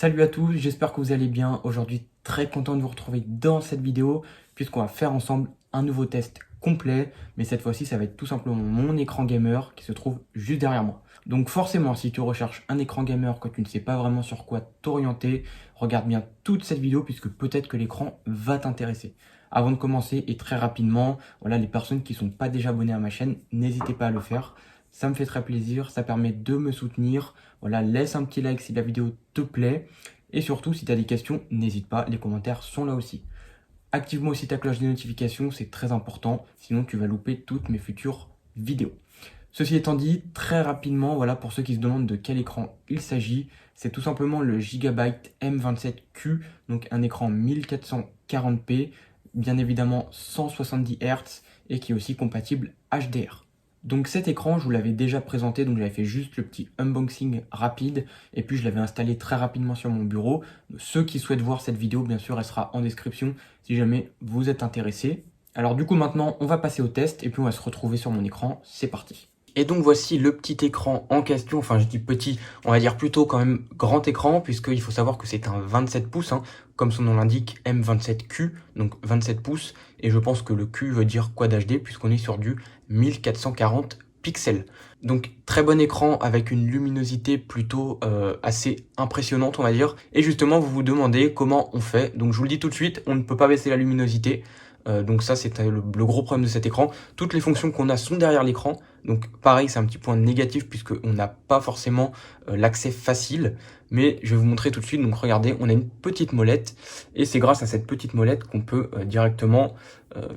Salut à tous, j'espère que vous allez bien. Aujourd'hui, très content de vous retrouver dans cette vidéo puisqu'on va faire ensemble un nouveau test complet. Mais cette fois-ci, ça va être tout simplement mon écran gamer qui se trouve juste derrière moi. Donc forcément, si tu recherches un écran gamer que tu ne sais pas vraiment sur quoi t'orienter, regarde bien toute cette vidéo puisque peut-être que l'écran va t'intéresser. Avant de commencer et très rapidement, voilà, les personnes qui ne sont pas déjà abonnées à ma chaîne, n'hésitez pas à le faire. Ça me fait très plaisir, ça permet de me soutenir. Voilà, laisse un petit like si la vidéo te plaît. Et surtout, si tu as des questions, n'hésite pas, les commentaires sont là aussi. Active-moi aussi ta cloche de notification, c'est très important, sinon tu vas louper toutes mes futures vidéos. Ceci étant dit, très rapidement, voilà, pour ceux qui se demandent de quel écran il s'agit, c'est tout simplement le Gigabyte M27Q, donc un écran 1440p, bien évidemment 170 Hz et qui est aussi compatible HDR. Donc cet écran, je vous l'avais déjà présenté, donc j'avais fait juste le petit unboxing rapide et puis je l'avais installé très rapidement sur mon bureau. Ceux qui souhaitent voir cette vidéo, bien sûr, elle sera en description si jamais vous êtes intéressés. Alors du coup maintenant, on va passer au test et puis on va se retrouver sur mon écran. C'est parti. Et donc voici le petit écran en question, enfin je dis petit, on va dire plutôt quand même grand écran, puisqu'il faut savoir que c'est un 27 pouces, hein, comme son nom l'indique, M27Q, donc 27 pouces, et je pense que le Q veut dire Quad HD, puisqu'on est sur du 1440 pixels. Donc très bon écran avec une luminosité plutôt assez impressionnante, on va dire, et justement vous vous demandez comment on fait, donc je vous le dis tout de suite, on ne peut pas baisser la luminosité. Donc ça c'est le gros problème de cet écran. Toutes les fonctions qu'on a sont derrière l'écran. Donc pareil, c'est un petit point négatif puisqu'on n'a pas forcément l'accès facile. Mais je vais vous montrer tout de suite. Donc regardez, on a une petite molette. Et c'est grâce à cette petite molette qu'on peut directement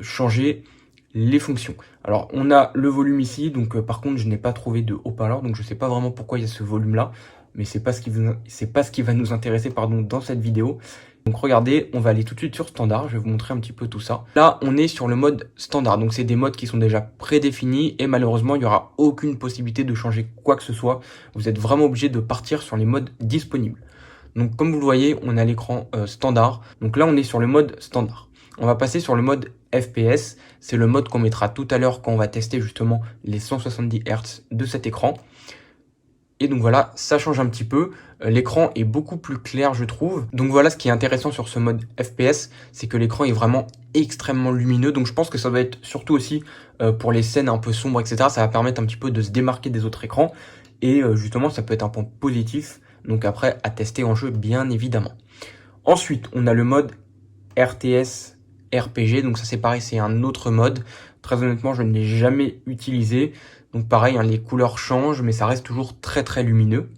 changer les fonctions. Alors on a le volume ici. Donc par contre, je n'ai pas trouvé de haut-parleur. Donc je ne sais pas vraiment pourquoi il y a ce volume-là. Mais c'est pas ce qui va nous intéresser dans cette vidéo. Donc regardez, on va aller tout de suite sur standard, je vais vous montrer un petit peu tout ça. Là, on est sur le mode standard, donc c'est des modes qui sont déjà prédéfinis et malheureusement, il n'y aura aucune possibilité de changer quoi que ce soit. Vous êtes vraiment obligé de partir sur les modes disponibles. Donc comme vous le voyez, on a l'écran standard. Donc là, on est sur le mode standard. On va passer sur le mode FPS, c'est le mode qu'on mettra tout à l'heure quand on va tester justement les 170 Hz de cet écran. Et donc voilà, ça change un petit peu. L'écran est beaucoup plus clair, je trouve. Donc voilà, ce qui est intéressant sur ce mode FPS, c'est que l'écran est vraiment extrêmement lumineux. Donc je pense que ça va être surtout aussi pour les scènes un peu sombres, etc. Ça va permettre un petit peu de se démarquer des autres écrans. Et justement, ça peut être un point positif. Donc après, à tester en jeu, bien évidemment. Ensuite, on a le mode RTS RPG. Donc ça, c'est pareil, c'est un autre mode. Très honnêtement, je ne l'ai jamais utilisé. Donc pareil, hein, les couleurs changent, mais ça reste toujours très très lumineux.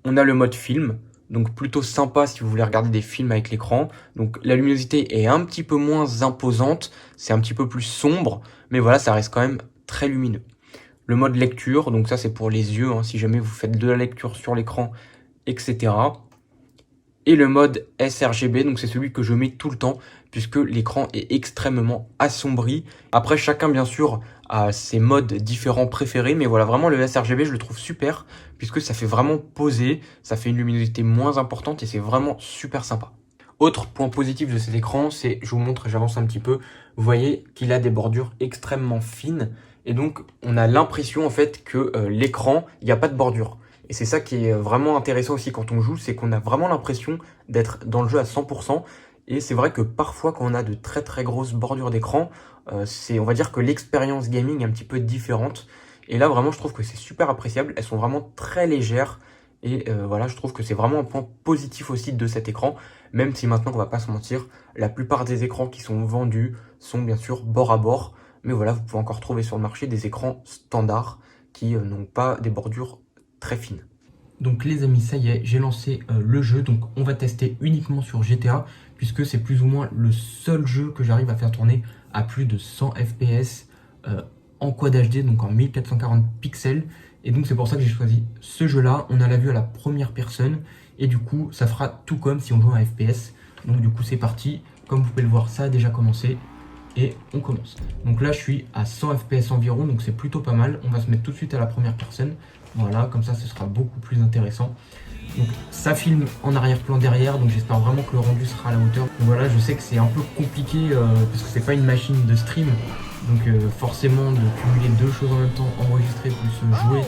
On a le mode film, donc plutôt sympa si vous voulez regarder des films avec l'écran. Donc la luminosité est un petit peu moins imposante, c'est un petit peu plus sombre, mais voilà, ça reste quand même très lumineux. Le mode lecture, donc ça c'est pour les yeux, hein, si jamais vous faites de la lecture sur l'écran, etc. Et le mode sRGB, donc c'est celui que je mets tout le temps, puisque l'écran est extrêmement assombri. Après, chacun, bien sûr, a ses modes différents préférés, mais voilà, vraiment le sRGB, je le trouve super, puisque ça fait vraiment poser, ça fait une luminosité moins importante, et c'est vraiment super sympa. Autre point positif de cet écran, c'est, je vous montre, j'avance un petit peu, vous voyez qu'il a des bordures extrêmement fines, et donc on a l'impression en fait que l'écran, il n'y a pas de bordure. Et c'est ça qui est vraiment intéressant aussi quand on joue, c'est qu'on a vraiment l'impression d'être dans le jeu à 100%. Et c'est vrai que parfois quand on a de très très grosses bordures d'écran, on va dire que l'expérience gaming est un petit peu différente. Et là vraiment je trouve que c'est super appréciable, elles sont vraiment très légères. Et voilà, je trouve que c'est vraiment un point positif aussi de cet écran. Même si maintenant on va pas se mentir, la plupart des écrans qui sont vendus sont bien sûr bord à bord. Mais voilà, vous pouvez encore trouver sur le marché des écrans standards qui n'ont pas des bordures très fine. Donc les amis, ça y est, j'ai lancé le jeu, donc on va tester uniquement sur GTA, puisque c'est plus ou moins le seul jeu que j'arrive à faire tourner à plus de 100 FPS en Quad HD, donc en 1440 pixels, et donc c'est pour ça que j'ai choisi ce jeu-là. On a la vue à la première personne, et du coup ça fera tout comme si on jouait à FPS. Donc du coup c'est parti, comme vous pouvez le voir, ça a déjà commencé, et on commence. Donc là je suis à 100 FPS environ, donc c'est plutôt pas mal. On va se mettre tout de suite à la première personne. Voilà, comme ça ce sera beaucoup plus intéressant. Donc ça filme en arrière-plan derrière, donc j'espère vraiment que le rendu sera à la hauteur. Donc voilà, je sais que c'est un peu compliqué parce que c'est pas une machine de stream. Donc forcément de cumuler deux choses en même temps, enregistrer plus jouer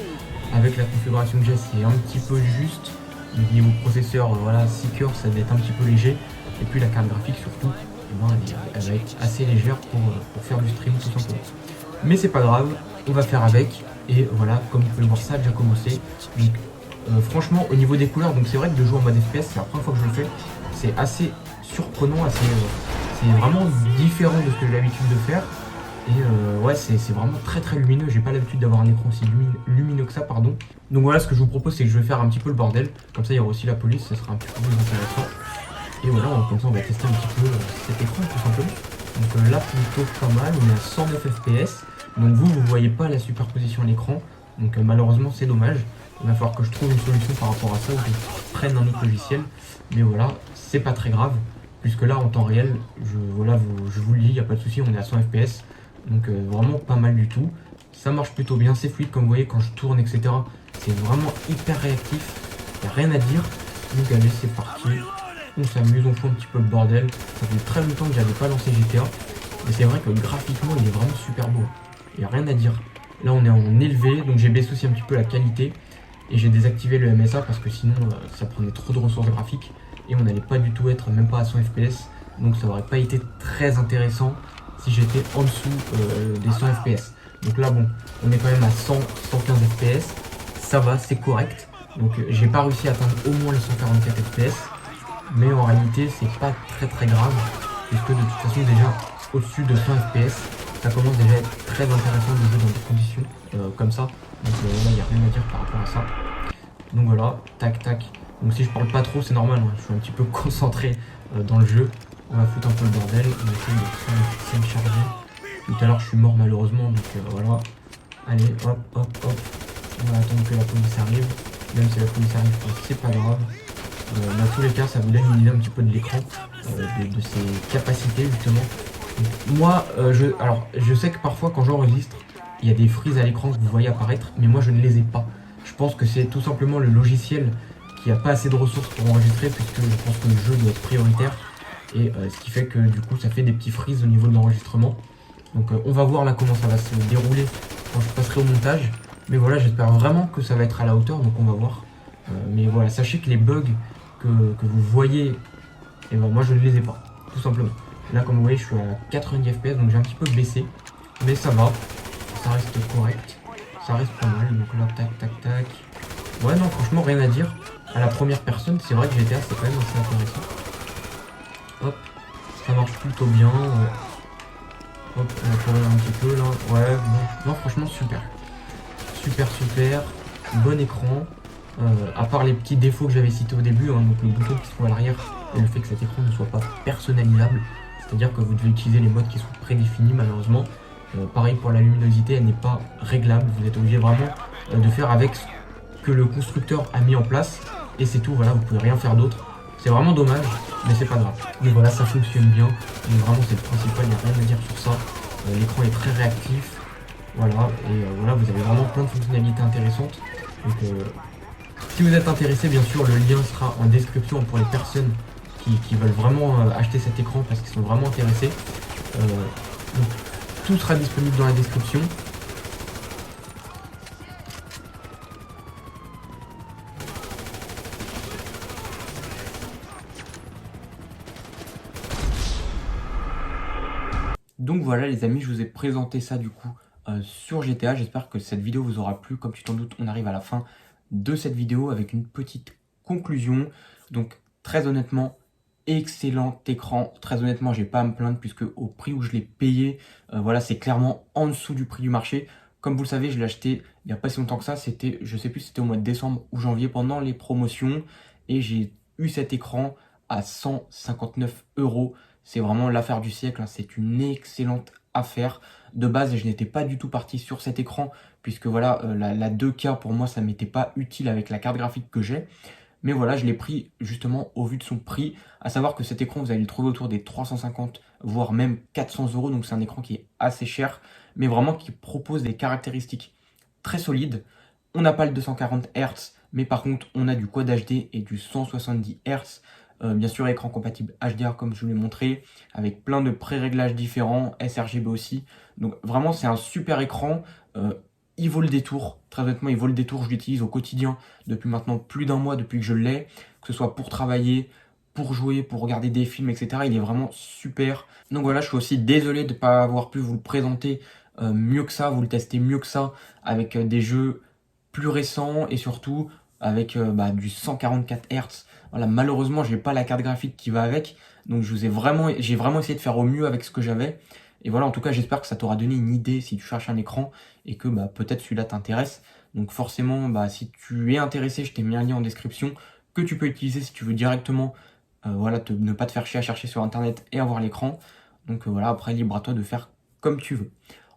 avec la configuration que j'ai, c'est un petit peu juste. Donc niveau processeur, voilà, 6 cœurs, ça va être un petit peu léger. Et puis la carte graphique surtout, eh ben, elle va être assez légère pour faire du stream tout simplement. Mais c'est pas grave, on va faire avec. Et voilà, comme vous pouvez le voir, ça a déjà commencé. Donc franchement, au niveau des couleurs, donc c'est vrai que de jouer en mode FPS, c'est la première fois que je le fais. C'est assez surprenant, c'est vraiment différent de ce que j'ai l'habitude de faire. Et ouais, c'est vraiment très très lumineux. J'ai pas l'habitude d'avoir un écran aussi lumineux que ça, pardon. Donc voilà, ce que je vous propose, c'est que je vais faire un petit peu le bordel. Comme ça, il y aura aussi la police, ça sera un petit peu plus intéressant. Et voilà, comme ça, on va tester un petit peu cet écran, tout simplement. Donc là, plutôt pas mal, on est à 109 FPS. Donc vous voyez pas la superposition à l'écran. Donc malheureusement, c'est dommage. Il va falloir que je trouve une solution par rapport à ça, ou que je prenne un autre logiciel. Mais voilà, c'est pas très grave. Puisque là, en temps réel, je vous le dis, il n'y a pas de souci, on est à 100 FPS. Donc vraiment pas mal du tout. Ça marche plutôt bien, c'est fluide comme vous voyez quand je tourne, etc. C'est vraiment hyper réactif. Il n'y a rien à dire. Donc allez, c'est parti. On s'amuse, on fout un petit peu le bordel. Ça fait très longtemps que j'avais pas lancé GTA. Et c'est vrai que graphiquement, il est vraiment super beau. Il n'y a rien à dire. Là, on est en élevé, donc j'ai baissé aussi un petit peu la qualité. Et j'ai désactivé le MSA parce que sinon, ça prenait trop de ressources graphiques. Et on n'allait pas du tout être, même pas à 100 FPS. Donc ça aurait pas été très intéressant si j'étais en dessous des 100 FPS. Donc là, bon, on est quand même à 100, 115 FPS. Ça va, c'est correct. Donc j'ai pas réussi à atteindre au moins les 144 FPS. Mais en réalité, c'est pas très très grave. Puisque de toute façon, déjà, au-dessus de 100 FPS, ça commence déjà à être très intéressant de jouer dans des conditions comme ça. Donc là, il n'y a rien à dire par rapport à ça. Donc voilà, tac tac. Donc si je parle pas trop, c'est normal, hein. Je suis un petit peu concentré dans le jeu. On va foutre un peu le bordel, on va essayer de se charger. Tout à l'heure je suis mort malheureusement, donc voilà. Allez, hop, hop, hop. On va attendre que la police arrive. Même si la police arrive pas, c'est pas grave. Dans tous les cas, ça vous donne une idée un petit peu de l'écran, de ses capacités justement. Donc, moi, je sais que parfois quand j'enregistre, il y a des frises à l'écran que vous voyez apparaître, mais moi je ne les ai pas. Je pense que c'est tout simplement le logiciel qui n'a pas assez de ressources pour enregistrer, puisque je pense que le jeu doit être prioritaire. Et ce qui fait que du coup ça fait des petits frises au niveau de l'enregistrement. Donc on va voir là comment ça va se dérouler quand je passerai au montage. Mais voilà, j'espère vraiment que ça va être à la hauteur, donc on va voir. Mais voilà, sachez que les bugs que vous voyez, et ben moi je ne les ai pas, tout simplement. Là comme vous voyez je suis à 90 FPS, donc j'ai un petit peu baissé. Mais ça va, ça reste correct. Ça reste pas mal, donc là tac tac tac. Ouais non franchement rien à dire. À la première personne, c'est vrai que GTA c'est quand même assez intéressant. Hop, ça marche plutôt bien. Hop, on va courir un petit peu là. Ouais, bon. Non franchement super. Super super. Bon écran. À part les petits défauts que j'avais cités au début, hein, donc le bouton qui se trouve à l'arrière et le fait que cet écran ne soit pas personnalisable. C'est-à-dire que vous devez utiliser les modes qui sont prédéfinis malheureusement. Pareil pour la luminosité, elle n'est pas réglable. Vous êtes obligé vraiment de faire avec ce que le constructeur a mis en place. Et c'est tout, voilà, vous pouvez rien faire d'autre. C'est vraiment dommage, mais c'est pas grave. Mais voilà, ça fonctionne bien. Donc vraiment, c'est le principal, il n'y a rien à dire sur ça. L'écran est très réactif. Voilà, et voilà, vous avez vraiment plein de fonctionnalités intéressantes. Donc si vous êtes intéressé, bien sûr, le lien sera en description pour les personnes qui veulent vraiment acheter cet écran parce qu'ils sont vraiment intéressés. Donc, tout sera disponible dans la description. Donc voilà les amis, je vous ai présenté ça du coup sur GTA. J'espère que cette vidéo vous aura plu. Comme tu t'en doutes, on arrive à la fin de cette vidéo avec une petite conclusion. Donc très honnêtement, excellent écran. Très honnêtement, j'ai pas à me plaindre puisque au prix où je l'ai payé, voilà, c'est clairement en dessous du prix du marché. Comme vous le savez, je l'ai acheté il n'y a pas si longtemps que ça. C'était, je sais plus si c'était au mois de décembre ou janvier pendant les promotions. Et j'ai eu cet écran à 159 €. C'est vraiment l'affaire du siècle, hein. C'est une excellente affaire. De base, je n'étais pas du tout parti sur cet écran, puisque voilà, la 2K pour moi, ça m'était pas utile avec la carte graphique que j'ai. Mais voilà, je l'ai pris justement au vu de son prix. À savoir que cet écran, vous allez le trouver autour des 350, voire même 400 €. Donc c'est un écran qui est assez cher, mais vraiment qui propose des caractéristiques très solides. On n'a pas le 240 Hz, mais par contre, on a du Quad HD et du 170 Hz. Bien sûr, écran compatible HDR comme je vous l'ai montré, avec plein de pré-réglages différents, sRGB aussi. Donc vraiment, c'est un super écran, il vaut le détour. Très honnêtement, il vaut le détour. Je l'utilise au quotidien depuis maintenant plus d'un mois, depuis que je l'ai, que ce soit pour travailler, pour jouer, pour regarder des films, etc. Il est vraiment super. Donc voilà, je suis aussi désolé de ne pas avoir pu vous le présenter mieux que ça, vous le tester mieux que ça, avec des jeux plus récents et surtout avec du 144 Hz. Voilà, malheureusement, j'ai pas la carte graphique qui va avec, donc j'ai vraiment essayé de faire au mieux avec ce que j'avais. Et voilà, en tout cas, j'espère que ça t'aura donné une idée si tu cherches un écran et que peut-être celui-là t'intéresse. Donc forcément, si tu es intéressé, je t'ai mis un lien en description que tu peux utiliser si tu veux directement ne pas te faire chier à chercher sur internet et avoir l'écran. Donc voilà, après libre à toi de faire comme tu veux.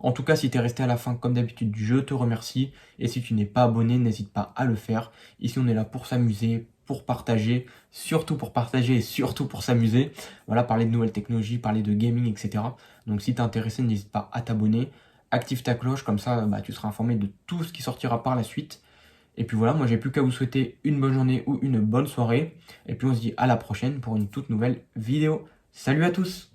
En tout cas, si tu es resté à la fin comme d'habitude, je te remercie. Et si tu n'es pas abonné, n'hésite pas à le faire. Ici, on est là pour s'amuser, pour partager et surtout pour s'amuser. Voilà, parler de nouvelles technologies, parler de gaming, etc. Donc si tu es intéressé, n'hésite pas à t'abonner. Active ta cloche, comme ça tu seras informé de tout ce qui sortira par la suite. Et puis voilà, moi j'ai plus qu'à vous souhaiter une bonne journée ou une bonne soirée. Et puis on se dit à la prochaine pour une toute nouvelle vidéo. Salut à tous!